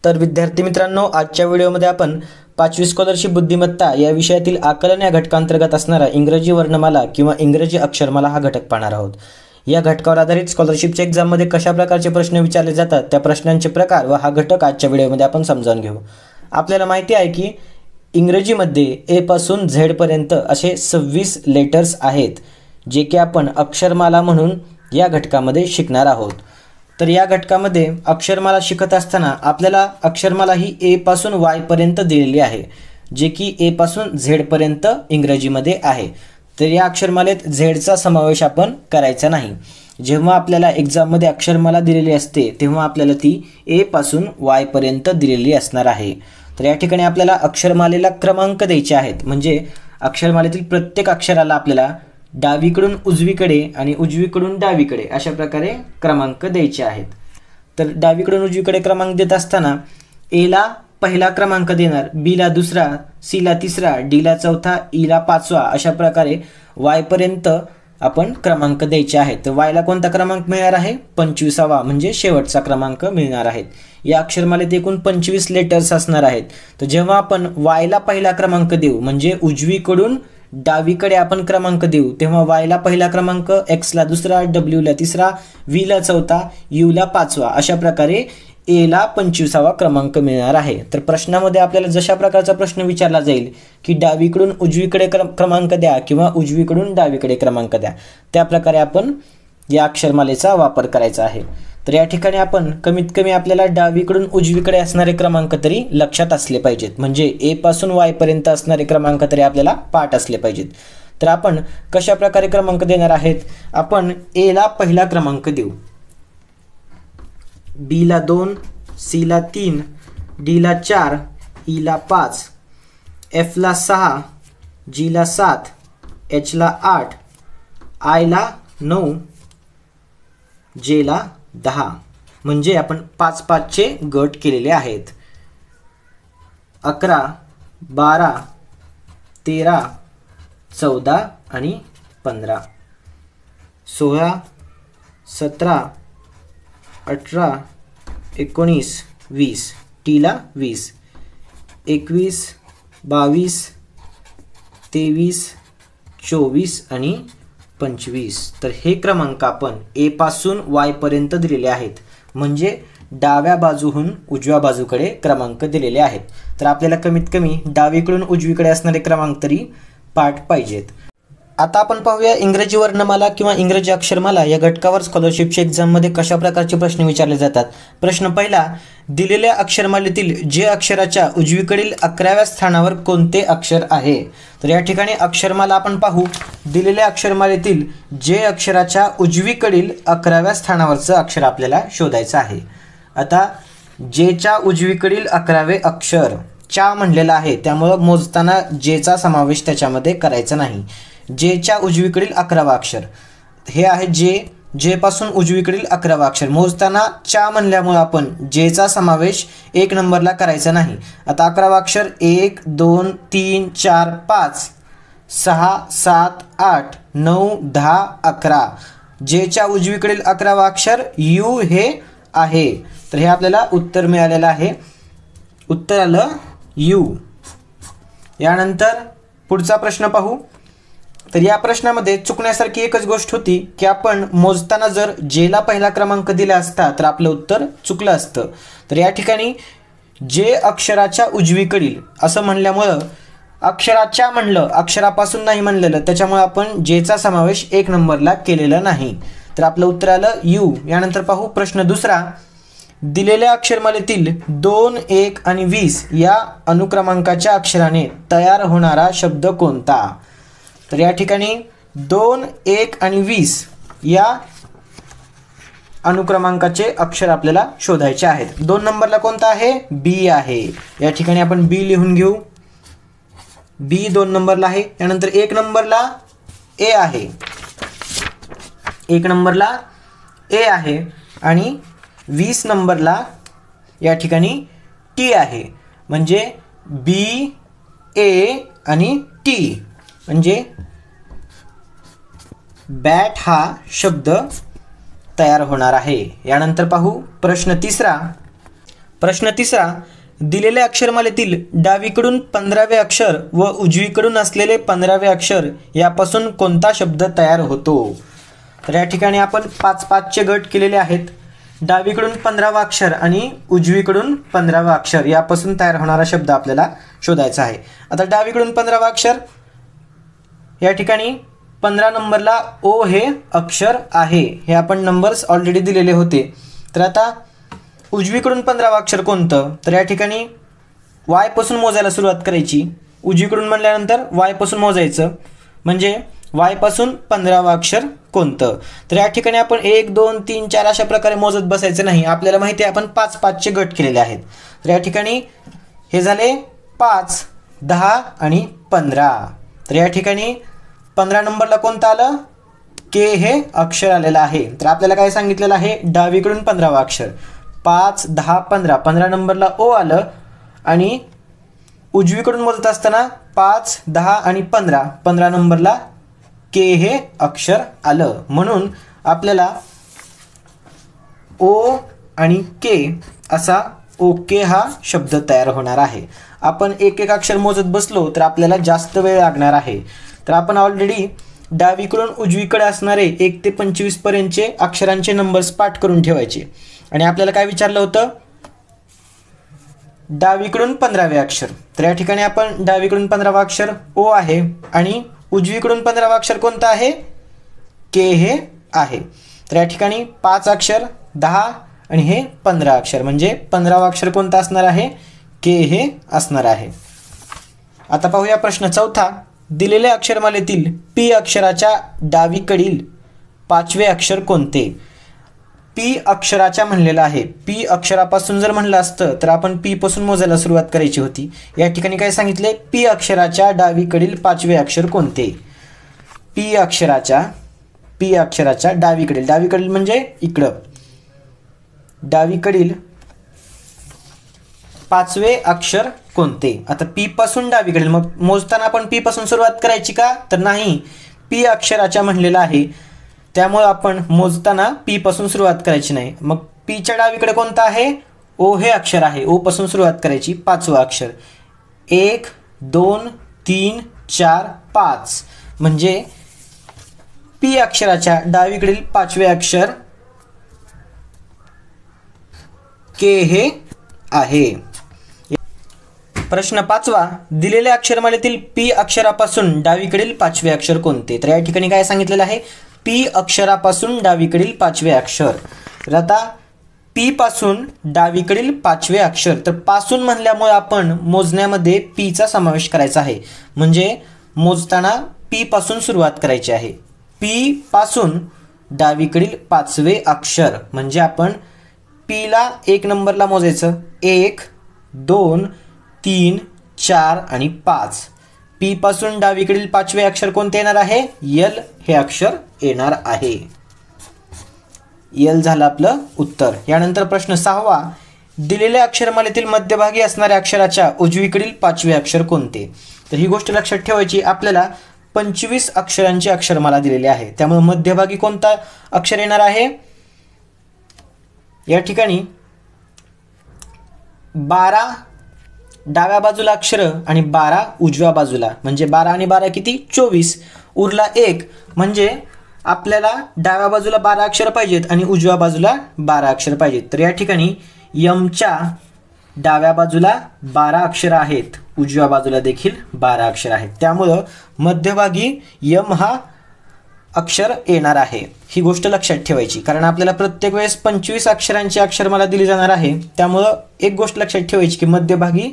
तर विद्यार्थी मित्रांनो, आजच्या व्हिडिओमध्ये आपण 5वी स्कॉलरशिप बुद्धिमत्ता या विषयातील आकलन या घटकांतर्गत असणारा इंग्रजी वर्णमाला किंवा इंग्रजी अक्षरमाला हा घटक पाहणार आहोत। या घटकावर आधारित स्कॉलरशिपच्या एक्झाममध्ये कशा प्रकारचे प्रश्न विचारले जातात त्या प्रश्नांचे प्रकार व हा घटक आजच्या व्हिडिओमध्ये आपण समजावून घेऊ। आपल्याला माहिती आहे की इंग्रजीमध्ये ए पासून झेड पर्यंत असे 26 लेटर्स आहेत जे की आपण अक्षरमाला म्हणून या घटकामध्ये शिकणार आहोत। तर या घटकामध्ये अक्षरमाला शिकत असताना आपल्याला अक्षरमाला ही ए पासून वाय पर्यंत दिलेली आहे, जे की ए पासून झेड पर्यंत इंग्रजीमध्ये आहे। तर या अक्षरमालेत झेडचा समावेश आपण करायचा नाही। जेव्हा आपल्याला एक्झाममध्ये अक्षरमाला दिलेली असते तेव्हा आपल्याला ती ए पासून वाय पर्यंत दिलेली असणार आहे। तर या ठिकाणी आपल्याला अक्षरमालेला क्रमांक द्यायचे आहेत, म्हणजे अक्षरमालेतील प्रत्येक अक्षराला आपल्याला डावीकडून उजवीकडे आणि उजवीकडून डावीकडे अशा प्रकारे क्रमांक द्यायचे आहेत। तर डावीकडून उजवीकडे क्रमांक देत असताना ए ला पहिला क्रमांक देणार, बी ला दुसरा, सी ला तिसरा, डी ला चौथा, ई ला पाचवा, अशा प्रकारे वाय पर्यंत आपण क्रमांक द्यायचे आहेत। तर वाय ला कोणता क्रमांक मिळणार आहे? 25वा, म्हणजे शेवटचा क्रमांक मिळणार आहे। या अक्षरमालेत एकूण 25 लेटर्स असणार आहेत। तर जेव्हा आपण वाय ला पहिला क्रमांक देऊ, म्हणजे उजवीकडून डावीकडे आपण क्रमांक देऊ, तेव्हा वाय ला पहिला क्रमांक, एक्स ला दुसरा, डब्ल्यू ला तिसरा, व्ही ला चौथा, यू ला पाचवा, अशा प्रकारे ए ला 25वा क्रमांक मिळणार आहे। तर प्रश्नामध्ये आपल्याला जशा प्रकारचा प्रश्न विचारला जाईल की डावीकडून उजवीकडे क्रमांक द्या किंवा उजवीकडून डावीकडे क्रमांक द्या, त्या प्रकारे आपण या अक्षरमालेचा वापर करायचा आहे। तर या ठिकाणी आपण कमीत कमी आपल्याला डावीकडून उजवीकडे असणारे क्रमांक तरी लक्षात असले पाहिजेत, म्हणजे ए पासून वाय पर्यंत असणारे क्रमांक तरी आपल्याला पाठ असले पाहिजेत। तर आपण कशा प्रकारे क्रमांक देणार आहेत? आपण ए ला पहिला क्रमांक देऊ, बी ला 2, सी ला 3, डी ला 4, ई ला 5, एफ ला 6, जी ला 7, एच ला 8, आय ला 9, जे ला 10, म्हणजे आपण 5-5 चे गट केलेले आहेत। 11, 12, 13, 14 आणि 15, 16, 17, 18, 19, 20, टी ला 20, 21, 22, 23, 24 आणि 25। तर हे क्रमांक आपण ए पासून वाय पर्यंत दिलेले आहेत, म्हणजे डाव्या बाजूहून उजव्या बाजूकडे क्रमांक दिलेले आहेत। तर आपल्याला कमीत कमी डावीकडून उजवीकडे असणारे क्रमांक तरी पाठ पाहिजेत। आता आपण पाहूया इंग्रजी वर्णमाला किंवा इंग्रजी अक्षरमाला या घटकावर स्कॉलरशिपच्या एक्झाममध्ये कशा प्रकारचे प्रश्न विचारले जातात। प्रश्न पहिला, दिलेल्या अक्षरमालेतील जे अक्षराच्या उजवीकडील 11व्या स्थानावर कोणते अक्षर आहे? तर या ठिकाणी अक्षरमाला आपण पाहू, दिलेल्या अक्षरमालेतील जे अक्षराच्या उजवीकडील 11व्या स्थानावरचं अक्षर आपल्याला शोधायचं आहे। आता जेच्या उजवीकडील 11वे अक्षर च्या म्हणलेलं आहे, त्यामुळं मोजताना जेचा समावेश त्याच्यामध्ये करायचा नाही। जेच्या उजवीकडील 11वा अक्षर हे आहे जे, जे पासून उजवीकडील 11वा अक्षर मोजताना च्या म्हणल्यामुळे आपण जेचा समावेश 1 नंबरला करायचा नाही। आता 11वा अक्षर 1, 2, 3, 4, 5, 6, 7, 8, 9, 10, 11, जेच्या उजवीकडील 11वा अक्षर यू हे आहे। तर हे आपल्याला उत्तर मिळालेलं आहे, उत्तर आलं यू। यानंतर पुढचा प्रश्न पाहू। तर या प्रश्नामध्ये चुकण्यासारखी एकच गोष्ट होती की आपण मोजताना जर जेला पहिला क्रमांक दिला असता तर आपलं उत्तर चुकलं असतं। तर या ठिकाणी जे अक्षराच्या उजवीकडील असं म्हणल्यामुळं अक्षराच्या म्हणलं, अक्षरापासून नाही म्हणलेलं, त्याच्यामुळे आपण जेचा समावेश 1 नंबरला केलेला नाही। तर आपलं उत्तर आलं यू। यानंतर पाहू प्रश्न दुसरा, दिलेल्या अक्षरमालेतील 2, 1 आणि 20 या अनुक्रमांकाच्या अक्षराने तयार होणारा शब्द कोणता? तर या ठिकाणी 2, 1 आणि 20 या अनुक्रमांकाचे अक्षर आपल्याला शोधायचे आहेत। 2 नंबरला कोणता आहे? बी आहे। या ठिकाणी आपण बी लिहून घेऊ, बी 2 नंबरला आहे। त्यानंतर 1 नंबरला ए आहे, 1 नंबरला ए आहे आणि 20 नंबरला या ठिकाणी टी आहे, म्हणजे बी, ए आणि टी, म्हणजे बॅट हा शब्द तयार होणार आहे। यानंतर पाहू प्रश्न तिसरा, प्रश्न 3 दिलेल्या अक्षरमालेतील डावीकडून 15वे अक्षर व उजवीकडून असलेले 15वे अक्षर यापासून कोणता शब्द तयार होतो? तर या ठिकाणी आपण 5-5चे गट केलेले आहेत. डावीकडून 15वा अक्षर आणि उजवीकडून 15वा अक्षर यापासून तयार होणारा शब्द आपल्याला शोधायचा आहे. आता डावीकडून 15वा अक्षर या ठिकाणी 15 नंबरला ओ हे अक्षर आहे. हे आपण नंबर्स ऑलरेडी दिलेले होते. तर आता उजवीकडून 15वा अक्षर कोणतं? तर या ठिकाणी वाय पासून मोजायला सुरुवात करायची. उजवीकडून म्हणल्यानंतर वाय पासून मोजायचं, म्हणजे वाय पासून 15वा अक्षर कोणतं? तर या ठिकाणी आपण 1 2 3 4 अशा प्रकारे मोजत बसायचं नाही. आपल्याला माहिती आहे आपण 5-5चे गट केलेले आहेत. तर या ठिकाणी हे झाले 5, 10 आणि 15. तर या ठिकाणी 15 नंबरला कोणतं आलं? के हे अक्षर आलेलं आहे. तर आपल्याला काय सांगितलेलं आहे? डावीकडून 15वा अक्षर 5, 10, 15. 15 नंबरला ओ आलं आणि उजवीकडून मोजत असताना 5, 10 आणि 15. 15 नंबरला के हे अक्षर आलं. म्हणून आपल्याला ओ आणि के असा ओके हा शब्द तयार होणार आहे. आपण एक एक अक्षर मोजत बसलो तर आपल्याला जास्त वेळ लागणार आहे. तर आपण ऑलरेडी डावीकडून उजवीकडे असणारे 1 ते 25 पर्यंतचे अक्षरांचे नंबर्स पाठ करून ठेवायचे. आणि आपल्याला काय विचारलं होतं? डावीकडून 15वे अक्षर. तर या ठिकाणी आपण डावीकडून 15वा अक्षर ओ आहे आणि उजवीकडून 15वा अक्षर कोणतं आहे? के हे आहे. तर या ठिकाणी 5 अक्षर 10 आणि हे 15 अक्षर, म्हणजे 15वा अक्षर कोणतं असणार आहे? के हे असणार आहे. आता पाहूया प्रश्न 4. दिलेल्या अक्षरमालेतील पी अक्षराच्या डावीकडील 5वे अक्षर कोणते? पी अक्षराच्या म्हणलेलं आहे. पी अक्षरापासून जर म्हणलं असतं तर आपण पी पासून मोजायला सुरुवात करायची होती. या ठिकाणी काय सांगितले? पी अक्षराच्या डावीकडील 5वे अक्षर कोणते? पी अक्षराच्या डावीकडील म्हणजे इकडं, डावीकडील 5वे अक्षर कोणते? आता पी पासून डावीकडील, मग मोजताना आपण पी पासून सुरुवात करायची का? तर नाही, पी अक्षराच्या म्हणलेलं आहे त्यामुळे आपण मोजताना पी पासून सुरुवात करायची नाही. मग पीच्या डावीकडे कोणतं आहे? ओ हे अक्षर आहे. ओ पासून सुरुवात करायची. 5वं अक्षर 1 2 3 4 5, म्हणजे पी अक्षराच्या डावीकडील 5वे अक्षर के हे आहे. प्रश्न 5. दिलेल्या अक्षरमालेतील पी अक्षरापासून डावीकडील 5वे अक्षर कोणते? तर या ठिकाणी काय सांगितलेलं आहे? पी अक्षरापासून डावीकडील 5वे अक्षर. तर आता पी पासून डावीकडील 5वे अक्षर, तर पासून म्हणल्यामुळे आपण मोजण्यामध्ये पीचा समावेश करायचा आहे, म्हणजे मोजताना पी पासून सुरुवात करायची आहे. पी पासून डावीकडील 5वे अक्षर, म्हणजे आपण पीला 1 नंबरला मोजायचं. 1 2 3 4 आणि 5. पी पासून डावीकडील 5वे अक्षर कोणते येणार आहे? यल हे अक्षर येणार आहे. यल झालं आपलं उत्तर. यानंतर प्रश्न 6. दिलेल्या अक्षरमालेतील मध्यभागी असणाऱ्या अक्षराच्या उजवीकडील 5वे अक्षर कोणते? तर ही गोष्ट लक्षात ठेवायची. आपल्याला 25 अक्षरांची अक्षरमाला दिलेली आहे, त्यामुळे मध्यभागी कोणता अक्षर येणार आहे? या ठिकाणी 12 डाव्या बाजूला अक्षर आणि 12 उजव्या बाजूला, म्हणजे 12 आणि 12 किती? 24. उरला 1, म्हणजे आपल्याला डाव्या बाजूला 12 अक्षर पाहिजेत आणि उजव्या बाजूला 12 अक्षर पाहिजेत. तर या ठिकाणी यमच्या डाव्या बाजूला 12 अक्षर आहेत, उजव्या बाजूला देखील 12 अक्षर आहेत. त्यामुळं मध्यभागी यम हा अक्षर येणार आहे. ही गोष्ट लक्षात ठेवायची, कारण आपल्याला प्रत्येक वेळेस 25 अक्षरांची अक्षरमाला दिली जाणार आहे. त्यामुळं एक गोष्ट लक्षात ठेवायची की मध्यभागी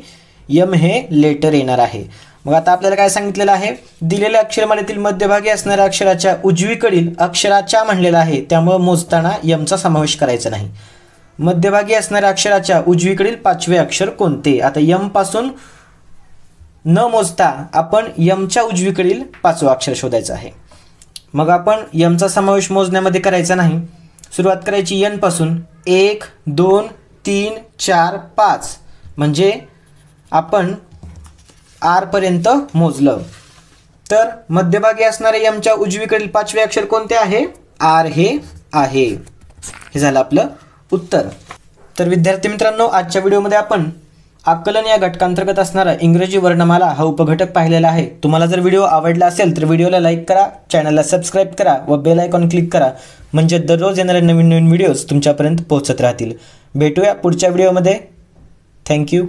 यम हे लेटर येणार आहे. मग आता आपल्याला काय सांगितलेलं आहे? दिलेल्या अक्षरमालेतील मध्यभागी असणाऱ्या अक्षराच्या उजवीकडील अक्षराच्या म्हणलेलं आहे, त्यामुळे मोजताना यमचा समावेश करायचा नाही. मध्यभागी असणाऱ्या अक्षराच्या उजवीकडील 5वे अक्षर कोणते? आता यम पासून न मोजता आपण यमच्या उजवीकडील 5वं अक्षर शोधायचं आहे. मग आपण यमचा समावेश मोजण्यामध्ये करायचा नाही. सुरुवात करायची यन पासून. 1 2 3 4 5, म्हणजे आपण आर पर्यंत मोजलं. तर मध्यभागी असणारे यमच्या उजवीकडील 5वे अक्षर कोणते आहे? आर हे आहे. हे झालं आपलं उत्तर. तर विद्यार्थी मित्रांनो, आजच्या व्हिडिओमध्ये आपण आकलन या घटकांतर्गत असणारा इंग्रजी वर्णमाला हा उपघटक पाहिलेला आहे. तुम्हाला जर व्हिडिओ आवडला असेल तर व्हिडिओला लाईक करा, चॅनलला सबस्क्राईब करा व बेल आयकॉन क्लिक करा, म्हणजे दररोज येणारे नवीन नवीन व्हिडिओज तुमच्यापर्यंत पोहोचत राहतील. भेटूया पुढच्या व्हिडिओमध्ये. थँक्यू.